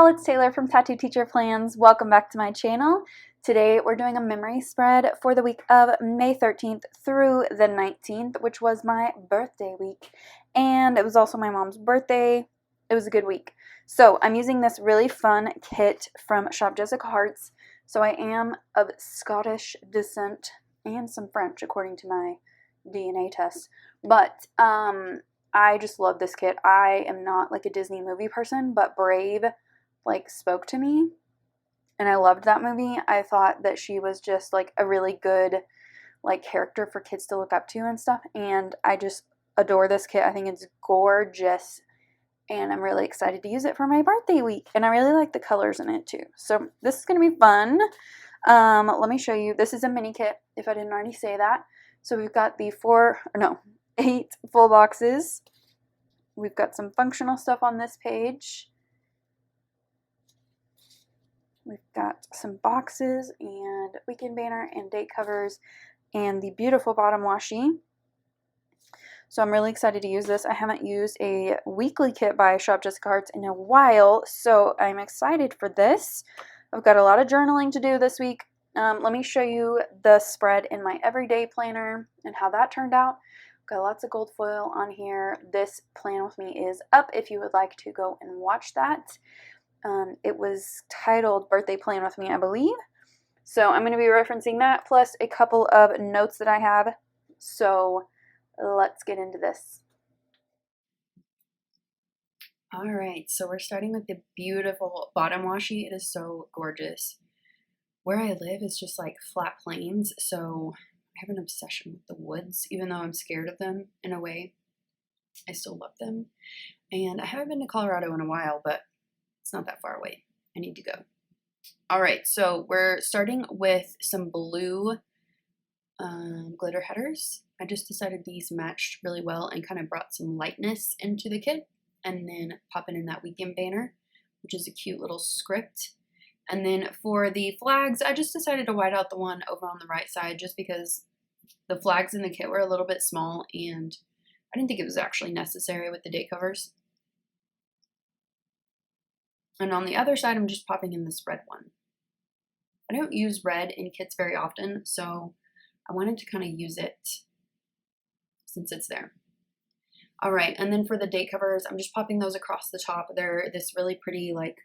it's Taylor from Tattooed Teacher Plans. Welcome back to my channel. Today we're doing a memory spread for the week of May 13th through the 19th, which was my birthday week. And it was also my mom's birthday. It was a good week. So I'm using this really fun kit from Shop Jessica Hearts. So I am of Scottish descent and some French according to my DNA test. But I just love this kit. I am not like a Disney movie person, but Brave like spoke to me and I loved that movie. I thought that she was just like a really good like character for kids to look up to and stuff, and I just adore this kit. I think it's gorgeous and I'm really excited to use it for my birthday week, and I really like the colors in it too. So this is going to be fun. Let me show you. This is a mini kit if I didn't already say that. So we've got the 8 full boxes. We've got some functional stuff on this page. We've got some boxes and weekend banner and date covers and the beautiful bottom washi. So I'm really excited to use this. I haven't used a weekly kit by Shop Jessica Hearts in a while, so I'm excited for this. I've got a lot of journaling to do this week. Let me show you the spread in my everyday planner and how that turned out. Got lots of gold foil on here. This plan with me is up if you would like to go and watch that. It was titled Birthday Plan with Me, I believe. So I'm going to be referencing that plus a couple of notes that I have. So let's get into this. All right, so we're starting with the beautiful bottom washi. It is so gorgeous. Where I live is just like flat plains, so I have an obsession with the woods, even though I'm scared of them in a way. I still love them. And I haven't been to Colorado in a while, but it's not that far away. I need to go. All right, so we're starting with some blue glitter headers. I just decided these matched really well and kind of brought some lightness into the kit. And then popping in that weekend banner, which is a cute little script. And then for the flags, I just decided to white out the one over on the right side just because the flags in the kit were a little bit small and I didn't think it was actually necessary with the date covers. And on the other side, I'm just popping in this red one. I don't use red in kits very often, so I wanted to kind of use it since it's there. All right, and then for the date covers, I'm just popping those across the top. They're this really pretty, like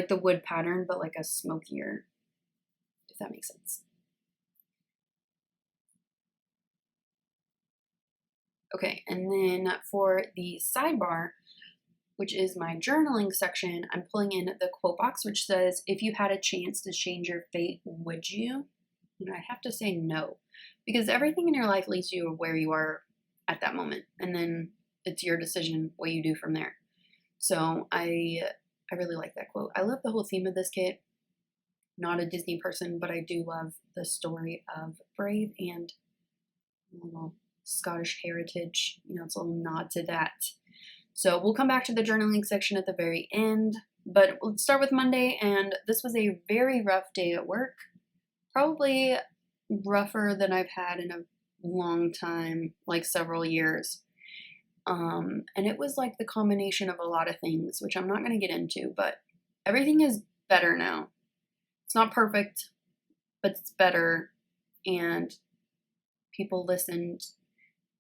the wood pattern, but like a smokier, if that makes sense. Okay, and then for the sidebar, which is my journaling section, I'm pulling in the quote box, which says, if you had a chance to change your fate, would you? And I have to say no, because everything in your life leads you where you are at that moment. And then it's your decision what you do from there. So I really like that quote. I love the whole theme of this kit. Not a Disney person, but I do love the story of Brave and a little Scottish heritage. You know, it's a little nod to that. So we'll come back to the journaling section at the very end, but let's start with Monday. And this was a very rough day at work. Probably rougher than I've had in a long time, like several years. And it was like the combination of a lot of things, which I'm not going to get into, but everything is better now. It's not perfect, but it's better. And people listened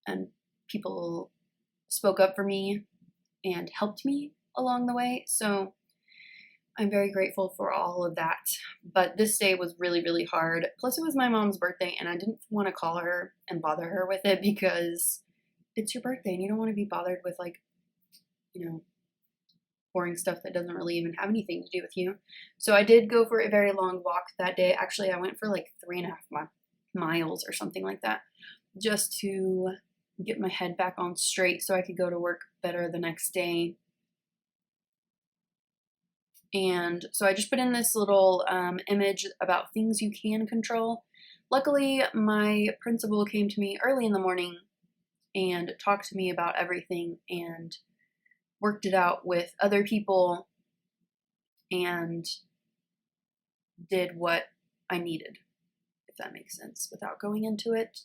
and people spoke up for me and helped me along the way. So I'm very grateful for all of that. But this day was really, really hard. Plus it was my mom's birthday and I didn't want to call her and bother her with it because it's your birthday and you don't want to be bothered with like, you know, boring stuff that doesn't really even have anything to do with you. So I did go for a very long walk that day. Actually, I went for like 3.5 miles or something like that, just to get my head back on straight so I could go to work better the next day. And so I just put in this little image about things you can control. Luckily, my principal came to me early in the morning and talked to me about everything and worked it out with other people and did what I needed, if that makes sense, without going into it.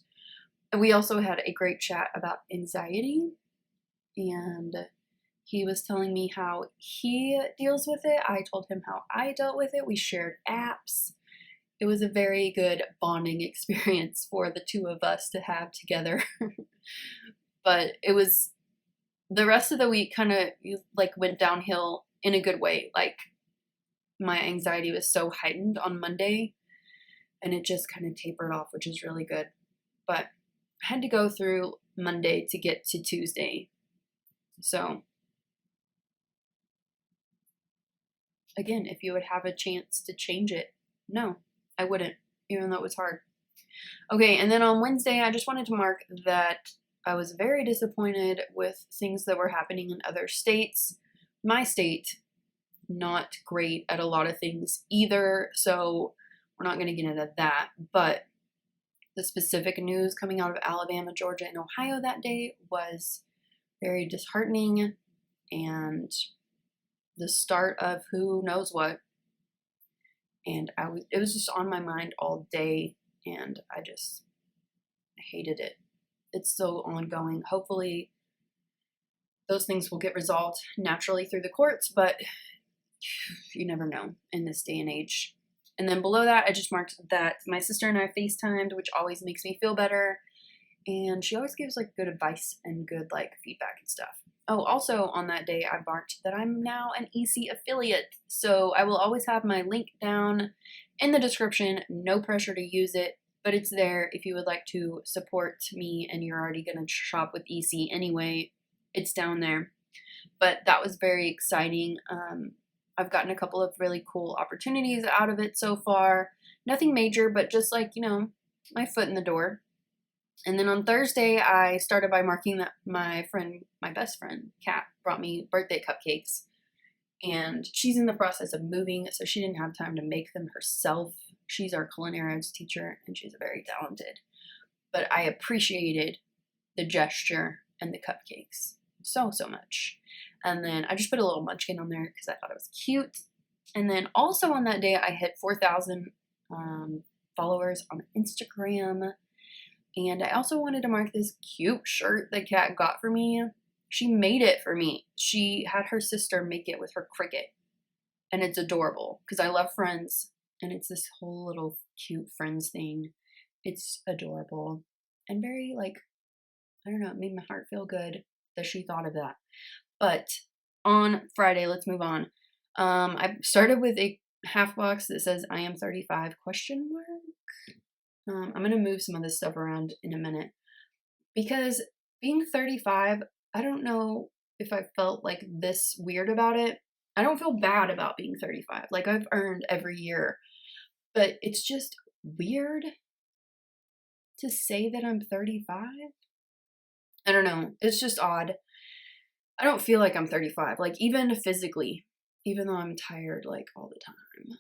And we also had a great chat about anxiety and He was telling me how he deals with it. I told him how I dealt with it. We shared apps. It was a very good bonding experience for the two of us to have together. But it was, the rest of the week kind of like went downhill in a good way. Like my anxiety was so heightened on Monday and it just kind of tapered off, which is really good. But I had to go through Monday to get to Tuesday. So again, if you would have a chance to change it, no, I wouldn't, even though it was hard. Okay, and then on Wednesday, I just wanted to mark that I was very disappointed with things that were happening in other states. My state, not great at a lot of things either, so we're not going to get into that. But the specific news coming out of Alabama, Georgia, and Ohio that day was very disheartening and the start of who knows what. And it was just on my mind all day, and I hated it. It's still ongoing. Hopefully those things will get resolved naturally through the courts, but you never know in this day and age. And then below that, I just marked that my sister and I FaceTimed, which always makes me feel better. And she always gives like good advice and good like feedback and stuff. Oh, also on that day, I marked that I'm now an EC affiliate. So I will always have my link down in the description. No pressure to use it, but it's there if you would like to support me and you're already going to shop with EC anyway. It's down there. But that was very exciting. I've gotten a couple of really cool opportunities out of it so far. Nothing major, but just like, my foot in the door. And then on Thursday, I started by marking that my best friend, Kat, brought me birthday cupcakes. And she's in the process of moving, so she didn't have time to make them herself. She's our culinary arts teacher, and she's very talented. But I appreciated the gesture and the cupcakes so much. And then I just put a little munchkin on there because I thought it was cute. And then also on that day, I hit 4,000 followers on Instagram. And I also wanted to mark this cute shirt that Kat got for me. She made it for me. She had her sister make it with her Cricut. And it's adorable because I love Friends. And it's this whole little cute Friends thing. It's adorable. And very like, I don't know, it made my heart feel good that she thought of that. But on Friday, let's move on. I started with a half box that says I am 35 ? I'm going to move some of this stuff around in a minute because being 35, I don't know if I felt like this weird about it. I don't feel bad about being 35. Like I've earned every year, but it's just weird to say that I'm 35. I don't know. It's just odd. I don't feel like I'm 35, like even physically, even though I'm tired like all the time.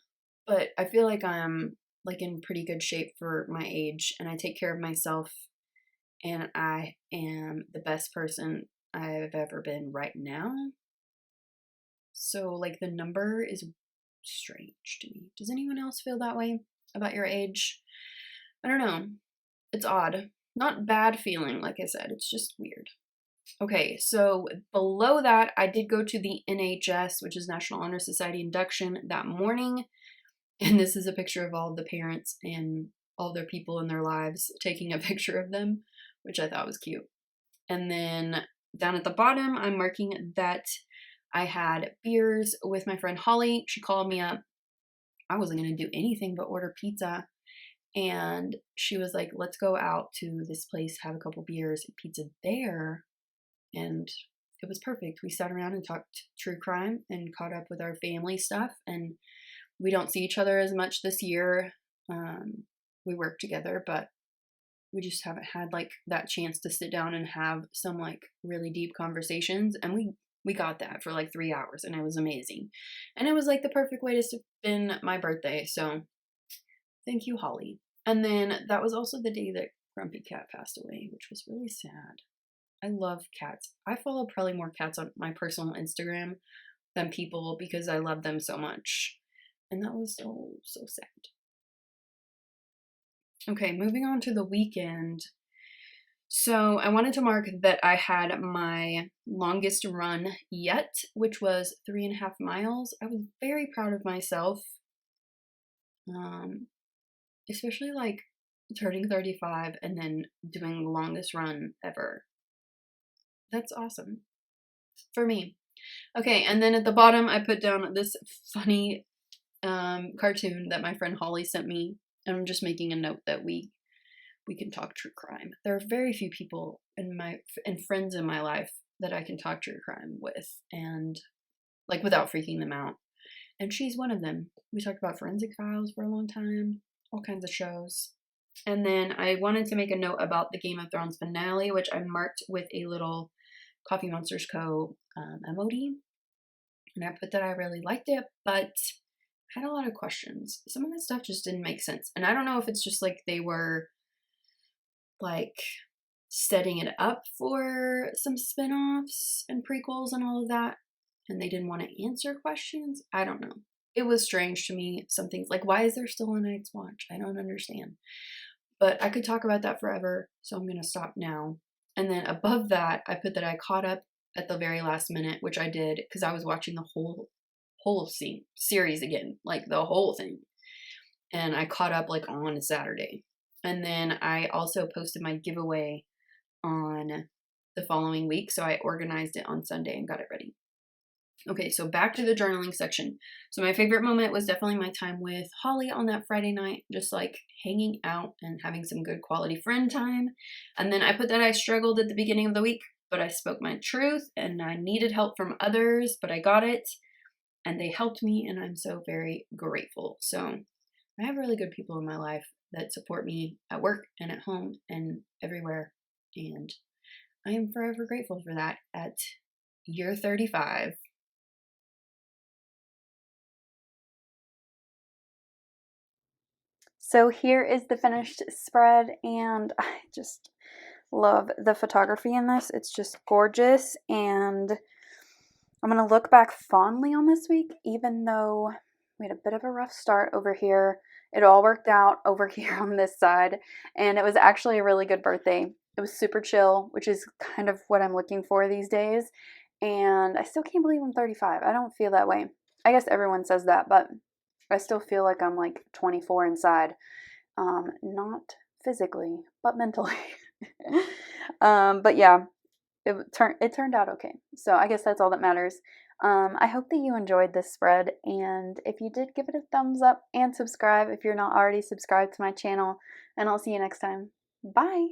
But I feel like I'm like in pretty good shape for my age and I take care of myself and I am the best person I've ever been right now. So like the number is strange to me. Does anyone else feel that way about your age? I don't know. It's odd. Not bad feeling, like I said. It's just weird. Okay, so below that, I did go to the NHS, which is National Honor Society induction that morning. And this is a picture of all of the parents and all their people in their lives taking a picture of them, which I thought was cute. And then down at the bottom, I'm marking that I had beers with my friend Holly. She called me up. I wasn't going to do anything but order pizza. And she was like, let's go out to this place, have a couple beers and pizza there. And it was perfect. We sat around and talked true crime and caught up with our family stuff. And we don't see each other as much this year. We work together, but we just haven't had like that chance to sit down and have some like really deep conversations. And we got that for like 3 hours and it was amazing. And it was like the perfect way to spend my birthday. So thank you, Holly. And then that was also the day that Grumpy Cat passed away, which was really sad. I love cats. I follow probably more cats on my personal Instagram than people because I love them so much. And that was so sad. Okay, moving on to the weekend. So I wanted to mark that I had my longest run yet, which was 3.5 miles. I was very proud of myself, especially like turning 35 and then doing the longest run ever. That's awesome for me. Okay, and then at the bottom I put down this funny cartoon that my friend Holly sent me, and I'm just making a note that we can talk true crime. There are very few people and friends in my life that I can talk true crime with, and like without freaking them out. And she's one of them. We talked about Forensic Files for a long time, all kinds of shows. And then I wanted to make a note about the Game of Thrones finale, which I marked with a little Coffee Monsters Co. emoji. And I put that I really liked it, but I had a lot of questions. Some of the stuff just didn't make sense. And I don't know if it's just like they were like setting it up for some spin-offs and prequels and all of that, and they didn't want to answer questions. I don't know. It was strange to me. Some things like, why is there still a Night's Watch? I don't understand. But I could talk about that forever, so I'm going to stop now. And then above that, I put that I caught up at the very last minute, which I did because I was watching the whole series again, like the whole thing. And I caught up like on a Saturday. And then I also posted my giveaway on the following week, so I organized it on Sunday and got it ready. Okay, so back to the journaling section. So my favorite moment was definitely my time with Holly on that Friday night, just like hanging out and having some good quality friend time. And then I put that I struggled at the beginning of the week, but I spoke my truth and I needed help from others, but I got it and they helped me and I'm so very grateful. So I have really good people in my life that support me at work and at home and everywhere. And I am forever grateful for that at year 35. So here is the finished spread, and I just love the photography in this. It's just gorgeous, and I'm going to look back fondly on this week, even though we had a bit of a rough start over here. It all worked out over here on this side, and it was actually a really good birthday. It was super chill, which is kind of what I'm looking for these days, and I still can't believe I'm 35. I don't feel that way. I guess everyone says that, but I still feel like I'm like 24 inside. Not physically, but mentally. But yeah, it turned out okay. So I guess that's all that matters. I hope that you enjoyed this spread, and if you did, give it a thumbs up and subscribe if you're not already subscribed to my channel, and I'll see you next time. Bye!